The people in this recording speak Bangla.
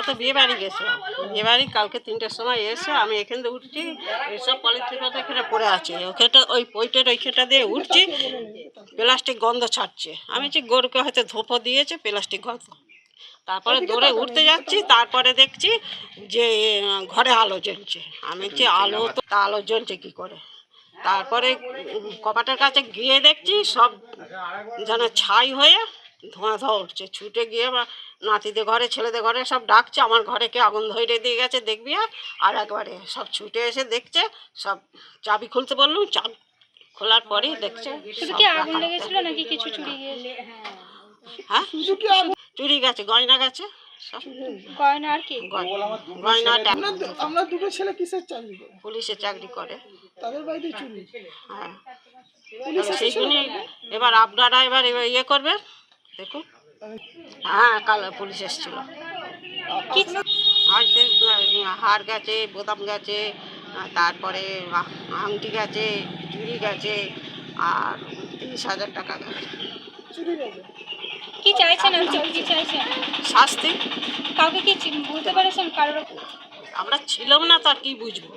তো বিয়ে বাড়ি গেছিলাম, বিয়ে বাড়ি কালকে 3টের সময় এসে আমি এখান থেকে উঠছি, এইসব পলিথিন কথা এখানে পড়ে আছে, ওখানটা ওই পইটের ওইখানটা দিয়ে উঠছি, প্লাস্টিক গন্ধ ছাড়ছে। আমি যে গরুকে হয়তো ধোপো দিয়েছে প্লাস্টিক গন্ধ। তারপরে দৌড়ে উঠতে যাচ্ছি, তারপরে দেখছি যে ঘরে আলো জ্বলছে। আমি যে আলো তো আলো জ্বলছে কী করে, তারপরে কপাটের কাছে গিয়ে দেখছি সব যেন ছাই হয়ে ধোঁয়া ধোঁয়া উঠছে। ছুটে গিয়ে নাতিদের ঘরে ছেলেদের ঘরে সব ডাকছে, আমার ঘরে কে আগুন ধরে দিয়ে গেছে দেখবি। আর একবারে সব ছুটে এসে দেখছে, সব চাবি খুলতে বললুম, চাবি খোলার পরেই দেখছে আগুন লেগেছিল নাকি কিছু চুরি গিয়েছে? হ্যাঁ, চুরি গেছে, গয়না গেছে সব, গয়না আর কি? গয়না। আমরা দুটো ছেলে কিসের চাকরি করে? পুলিশের চাকরি করে। তাদের বাড়িতে চুরি? হ্যাঁ, সেই জন্যই এবার আপনারা এবার ইয়ে করবেন, দেখুন। হ্যাঁ, কাল পুলিশ এসেছিল। হার গেছে, বোতাম গেছে, তারপরে আংটি গেছে, চুড়ি গেছে, আর 30,000 টাকা গেছে। কি চাইছেন আপনি, কি চাইছেন? শাস্তি। কাউকে কি বুঝতে পেরেছেন কারোর? আমরা ছিলাম না, তার কি বুঝবো।